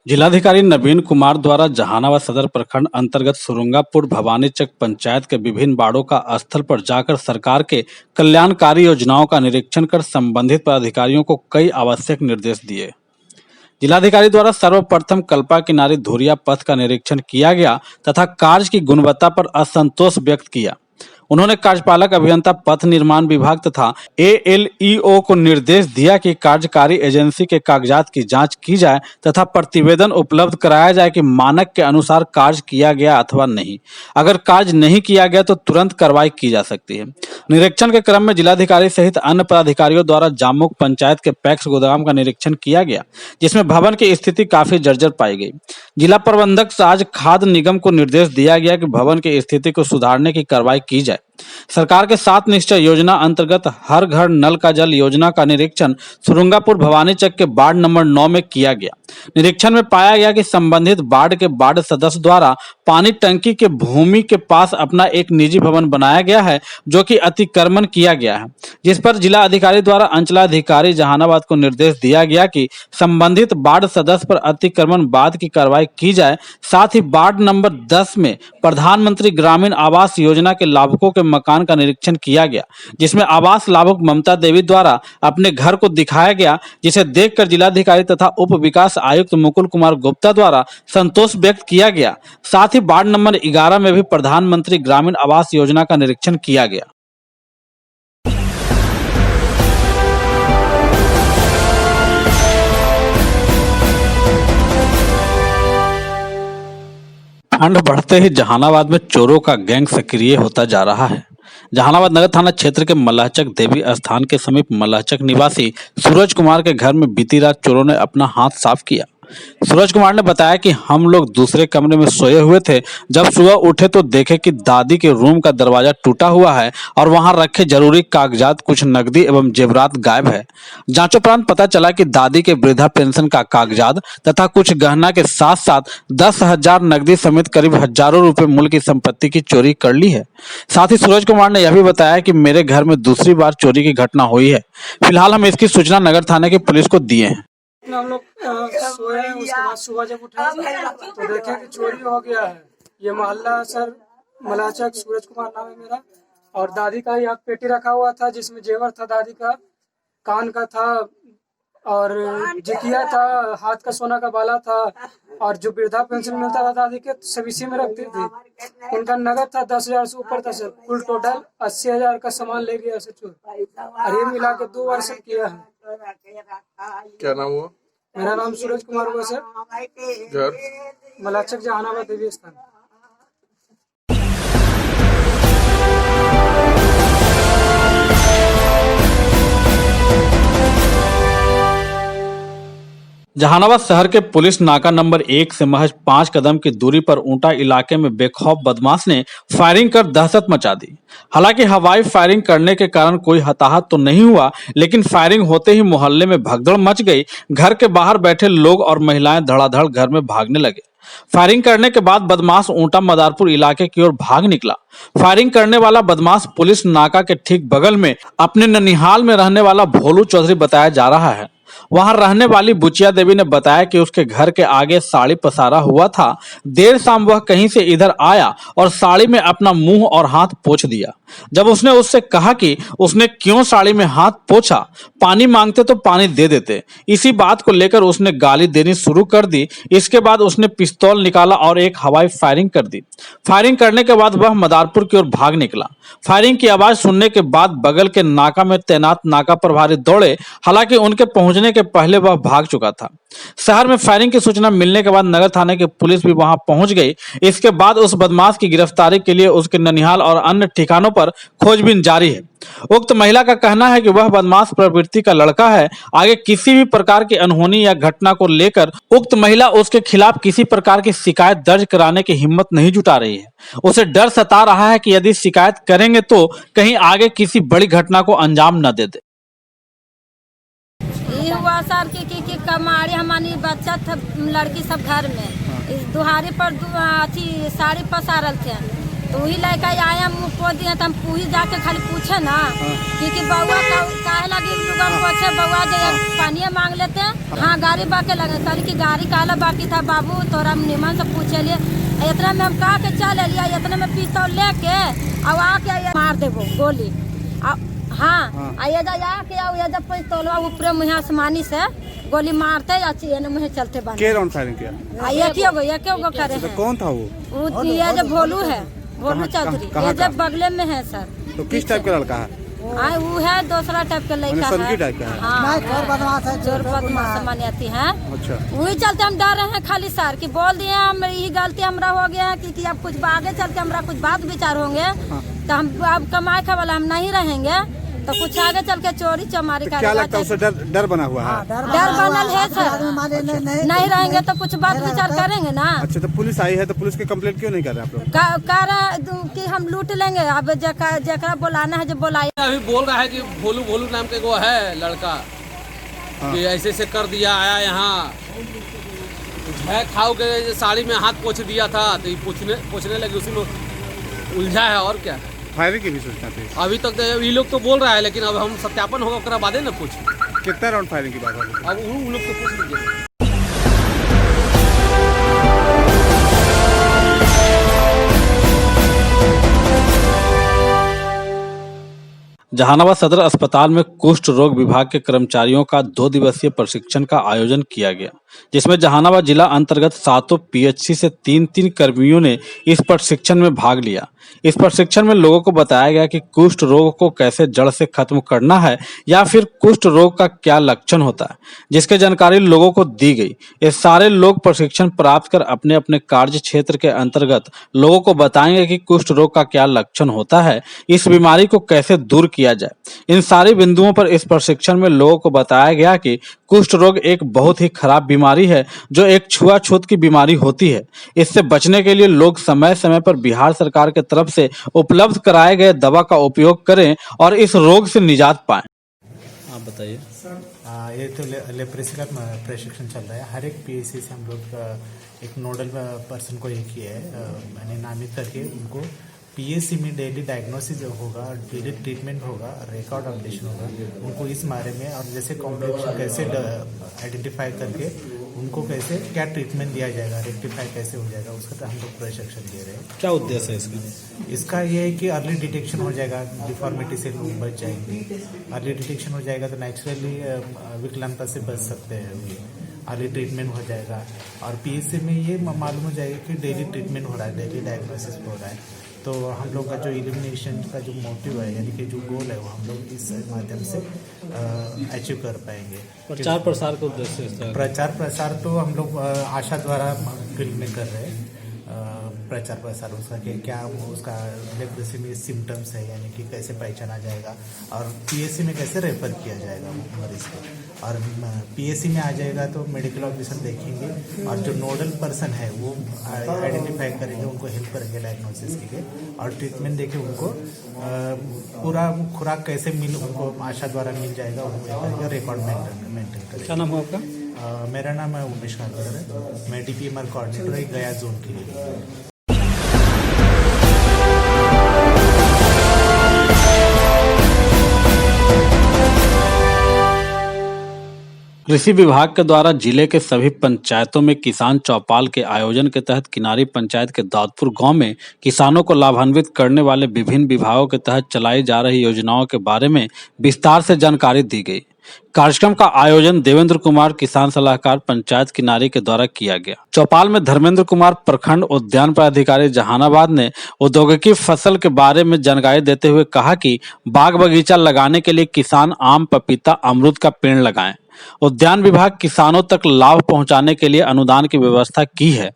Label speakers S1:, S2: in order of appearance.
S1: जिलाधिकारी नवीन कुमार द्वारा जहानाबाद सदर प्रखंड अंतर्गत सुरुंगापुर भवानीचक पंचायत के विभिन्न वार्डों का स्थल पर जाकर सरकार के कल्याणकारी योजनाओं का निरीक्षण कर संबंधित पदाधिकारियों को कई आवश्यक निर्देश दिए। जिलाधिकारी द्वारा सर्वप्रथम कल्पा किनारे धुरिया पथ का निरीक्षण किया गया तथा कार्य की गुणवत्ता पर असंतोष व्यक्त किया। उन्होंने कार्यपालक अभियंता पथ निर्माण विभाग तथा एएलईओ को निर्देश दिया कि कार्यकारी एजेंसी के कागजात की जांच की जाए तथा प्रतिवेदन उपलब्ध कराया जाए कि मानक के अनुसार कार्य किया गया अथवा नहीं। अगर कार्य नहीं किया गया तो तुरंत कार्रवाई की जा सकती है। निरीक्षण के क्रम में जिलाधिकारी सहित अन्य पदाधिकारियों द्वारा जामुक पंचायत के पैक्स गोदाम का निरीक्षण किया गया, जिसमें भवन की स्थिति काफी जर्जर पाई गई। जिला प्रबंधक आज खाद्य निगम को निर्देश दिया गया कि भवन की स्थिति को सुधारने की कार्रवाई की जाए। सरकार के 7 निश्चय योजना अंतर्गत हर घर नल का जल योजना का निरीक्षण सुरुंगापुर भवानीचक के वार्ड नंबर 9 में किया गया। निरीक्षण में पाया गया कि संबंधित वार्ड के वार्ड सदस्य द्वारा पानी टंकी के भूमि के पास अपना एक निजी भवन बनाया गया है, जो कि अतिक्रमण किया गया है, जिस पर जिला अधिकारी द्वारा अंचलाधिकारी जहानाबाद को निर्देश दिया गया कि संबंधित वार्ड सदस्य पर अतिक्रमण बाद की कार्रवाई की जाए। साथ ही वार्ड नंबर 10 में प्रधानमंत्री ग्रामीण आवास योजना के लाभुकों के मकान का निरीक्षण किया गया, जिसमें आवास लाभुक ममता देवी द्वारा अपने घर को दिखाया गया, जिसे देखकर जिलाधिकारी तथा उप विकास आयुक्त मुकुल कुमार गुप्ता द्वारा संतोष व्यक्त किया गया। साथ ही वार्ड नंबर 11 में भी प्रधानमंत्री ग्रामीण आवास योजना का निरीक्षण किया गया। ठंड बढ़ते ही जहानाबाद में चोरों का गैंग सक्रिय होता जा रहा है। जहानाबाद नगर थाना क्षेत्र के मल्लाहचक देवी स्थान के समीप मल्लाहचक निवासी सूरज कुमार के घर में बीती रात चोरों ने अपना हाथ साफ किया। सूरज कुमार ने बताया कि हम लोग दूसरे कमरे में सोए हुए थे। जब सुबह उठे तो देखे कि दादी के रूम का दरवाजा टूटा हुआ है और वहां रखे जरूरी कागजात, कुछ नकदी एवं जेवरात गायब है। जांचोपरांत पता चला कि दादी के वृद्धा पेंशन का कागजात तथा कुछ गहना के साथ साथ 10,000 नकदी समेत करीब हजारों रुपए मूल्य की संपत्ति की चोरी कर ली है। साथ ही सूरज कुमार ने यह भी बताया कि मेरे घर में दूसरी बार चोरी की घटना हुई है। फिलहाल हम इसकी सूचना नगर थाने की पुलिस को दिए हैं।
S2: हम लोग सोए हैं, उसके बाद सुबह जब उठे तो देखे कि चोरी हो गया है। ये मोहल्ला सर मल्लाहचक सूरज कुमार नाम है मेरा, और दादी का यहाँ पेटी रखा हुआ था जिसमें जेवर था, दादी का कान का था और जितिया था, हाथ का सोना का बाला था, और जो वृद्धा पेंशन मिलता था दादी के सब इसी में रखती थी। उनका नगद था 10,000 से ऊपर था सर। कुल टोटल 80,000 का सामान ले गया सर चोर, और ये मिला के 2 वर्ष किया है।
S3: क्या नाम हुआ?
S2: मेरा नाम सूरज कुमार हुआ सर।
S3: घर
S2: मल्लाहचक जहानाबाद देवी स्थान।
S1: जहानाबाद शहर के पुलिस नाका नंबर 1 से महज 5 कदम की दूरी पर ऊंटा इलाके में बेखौफ बदमाश ने फायरिंग कर दहशत मचा दी। हालांकि हवाई फायरिंग करने के कारण कोई हताहत तो नहीं हुआ, लेकिन फायरिंग होते ही मोहल्ले में भगदड़ मच गई। घर के बाहर बैठे लोग और महिलाएं धड़ाधड़ घर में भागने लगे। फायरिंग करने के बाद बदमाश ऊंटा मदारपुर इलाके की ओर भाग निकला। फायरिंग करने वाला बदमाश पुलिस नाका के ठीक बगल में अपने ननिहाल में रहने वाला भोलू चौधरी बताया जा रहा है। वहां रहने वाली बुचिया देवी ने बताया कि उसके घर के आगे साड़ी पसारा हुआ था। देर शाम वह कहीं से इधर आया और साड़ी में अपना मुंह और हाथ पोंछ दिया। जब उसने उससे कहा कि उसने क्यों साड़ी में हाथ पोंछा, पानी मांगते तो पानी दे देते। इसी बात को लेकर उसने गाली देनी शुरू कर दी। इसके बाद उसने पिस्तौल निकाला और एक हवाई फायरिंग कर दी। फायरिंग करने के बाद वह मदारपुर की ओर भाग निकला। फायरिंग की आवाज सुनने के बाद बगल के नाका में तैनात नाका प्रभारी दौड़े, हालांकि उनके पहुंचने के पहले वह भाग चुका था। शहर में फायरिंग की सूचना मिलने के बाद नगर थाने की पुलिस भी वहां पहुंच गई। इसके बाद उस बदमाश की गिरफ्तारी के लिए उसके ननिहाल और अन्य ठिकानों पर खोजबीन जारी है। उक्त महिला का कहना है कि वह बदमाश प्रवृत्ति का लड़का है। आगे किसी भी प्रकार की अनहोनी या घटना को लेकर उक्त महिला उसके खिलाफ किसी प्रकार की शिकायत दर्ज कराने की हिम्मत नहीं जुटा रही है। उसे डर सता रहा है कि यदि शिकायत करेंगे तो कहीं आगे किसी बड़ी घटना को अंजाम न दे दे।
S4: हुआ सर की कमाड़ी हमारी बच्चा लड़की सब घर में इस दुहारी पर अथी साड़ी पसारल थे। तो वही लड़का आए हम पो दिए तो हम वही जाके खाली पूछे ना कि बउआ काहे लगी लोग पूछे बउआ जो पानी मांग लेते हैं। हाँ गाड़ी बाके लगे सर की गाड़ी काला बाकी था बाबू तोरा हम निमन से पूछे लिए इतना में हम कहा के चल लिया इतना में पिस्तौल लेके अब आके मार देबो गोली। हाँ ये जाके ये जब पिस्तौलवा ऊपर मुँह आसमानी से गोली मारते या मुँह चलते बन
S5: के राउंड फायरिंग किया?
S4: एक गो करे
S5: तो
S4: हैं।
S5: कौन था वो?
S4: ये जो भोलू है भोलू चौधरी ये जब बगले में है सर।
S5: तो किस टाइप का लड़का है?
S4: वो है दूसरा टाइप का लड़का है।
S5: सनकी टाइप का है?
S4: हाँ जोर बदमाश मान्यती है।
S5: अच्छा
S4: वही चलते हम डर रहे हैं खाली सर कि बोल दिए हम यही गलती हमरा हो गया है कि अब कुछ आगे चल के हमरा कुछ बात विचार होंगे तो हम अब कमाए खा वाला हम नहीं रहेंगे तो कुछ आगे चल के चोरी चमारी का
S5: क्या लगता है उसे डर बना हुआ है?
S4: डर बनल है सर। नहीं रहेंगे तो कुछ बात विचार करेंगे ना।
S5: अच्छा तो पुलिस आई है तो पुलिस की कंप्लेंट क्यों नहीं कर रहे आप लोग?
S4: कह रहे कि हम लूट लेंगे अब जरा बुलाना है जो बुलाए।
S6: अभी बोल रहा है कि भोलू भोलू नाम के वो है लड़का कि ऐसे से कर दिया आया यहाँ कुछ है खाओ के साड़ी में हाथ पोंछ दिया था तो ये पूछने लगे उसी में उलझा है और क्या।
S5: फायरिंग की भी सूचना थी?
S6: अभी तक तो ये लोग तो बोल रहा है लेकिन अब हम सत्यापन होगा उसके बादे ना कुछ।
S5: कितना राउंड फायरिंग की बात है?
S6: अब उन लोग से पूछ लीजिए।
S1: जहानाबाद सदर अस्पताल में कुष्ठ रोग विभाग के कर्मचारियों का 2 दिवसीय प्रशिक्षण का आयोजन किया गया, जिसमें जहानाबाद जिला अंतर्गत 7 पीएचसी से 3 कर्मियों ने इस प्रशिक्षण में भाग लिया। इस प्रशिक्षण में लोगों को बताया गया कि कुष्ठ रोग को कैसे जड़ से खत्म करना है या फिर कुष्ठ रोग का क्या लक्षण होता है, जिसकी जानकारी लोगों को दी गई। ये सारे लोग प्रशिक्षण प्राप्त कर अपने अपने कार्य क्षेत्र के अंतर्गत लोगों को बताएंगे कि कुष्ठ रोग का क्या लक्षण होता है, इस बीमारी को कैसे दूर किया जाए। इन सारे बिंदुओं पर इस प्रशिक्षण में लोगों को बताया गया कि कुष्ठ रोग एक बहुत ही खराब बीमारी है जो एक छुआछूत की बीमारी होती है। इससे बचने के लिए लोग समय समय पर बिहार सरकार की तरफ से उपलब्ध कराए गए दवा का उपयोग करें और इस रोग से निजात पाएं। आप बताइए।
S7: ये तो लेप्रेसी का प्रशिक्षण चल रहा है। हर एक पीएससी से हम लोग एक नोडल पर्सन को ये किया है, मैंने नामित करके उनको पीएससी में डेली डायग्नोसिस होगा, डेली ट्रीटमेंट होगा, रिकॉर्ड अपडेशन होगा उनको इस बारे में, और जैसे कॉम्प्लिकेशन कैसे आइडेंटिफाई करके उनको कैसे क्या ट्रीटमेंट दिया जाएगा, रेक्टिफाई कैसे हो जाएगा, उसका तो हम लोग प्रशिक्षण दे रहे हैं।
S1: क्या उद्देश्य है इसका?
S7: इसका ये है कि अर्ली डिटेक्शन हो जाएगा, डिफॉर्मिटी से लोग बच जाएंगे। अर्ली डिटेक्शन हो जाएगा तो नेचुरली विकलांगता से बच सकते हैं, अर्ली ट्रीटमेंट हो जाएगा। और पीएससी में ये मालूम हो जाएगा कि डेली ट्रीटमेंट हो रहा है, डेली डायग्नोसिस हो रहा है। तो हम लोग का जो इल्यूमिनेशन का जो मोटिव है यानी कि जो गोल है वो हम लोग इस माध्यम से अचीव कर पाएंगे।
S1: प्रचार प्रसार का उद्देश्य?
S7: प्रचार प्रसार तो हम लोग आशा द्वारा फील्ड में कर रहे हैं। प्रचार प्रसार उसका क्या उसका लेप्रेसी में सिम्टम्स है यानी कि कैसे पहचाना जाएगा और पीएससी में कैसे रेफर किया जाएगा मरीज को, और पीएससी में आ जाएगा तो मेडिकल ऑफिसर देखेंगे और जो नोडल पर्सन है वो आइडेंटिफाई करेंगे, उनको हेल्प करेंगे डायग्नोसिस के लिए और ट्रीटमेंट देके उनको पूरा खुराक कैसे उनको आशा द्वारा मिल जाएगा, वो रिकॉर्ड मेंटेन करेंगे।
S1: क्या नाम है आपका?
S7: मेरा नाम है उमेश खानकर है, मैं डीपीएमआर कोऑर्डिनेटर है गया जोन के लिए।
S1: कृषि विभाग के द्वारा जिले के सभी पंचायतों में किसान चौपाल के आयोजन के तहत किनारी पंचायत के दाऊदपुर गांव में किसानों को लाभान्वित करने वाले विभिन्न विभागों के तहत चलाई जा रही योजनाओं के बारे में विस्तार से जानकारी दी गई। कार्यक्रम का आयोजन देवेंद्र कुमार किसान सलाहकार पंचायत किनारी के द्वारा किया गया। चौपाल में धर्मेंद्र कुमार प्रखंड उद्यान पदाधिकारी जहानाबाद ने औद्योगिकी फसल के बारे में जानकारी देते हुए कहा कि बाग बगीचा लगाने के लिए किसान आम, पपीता, अमरूद का पेड़ लगाएं। उद्यान विभाग किसानों तक लाभ पहुंचाने के लिए अनुदान की व्यवस्था की है।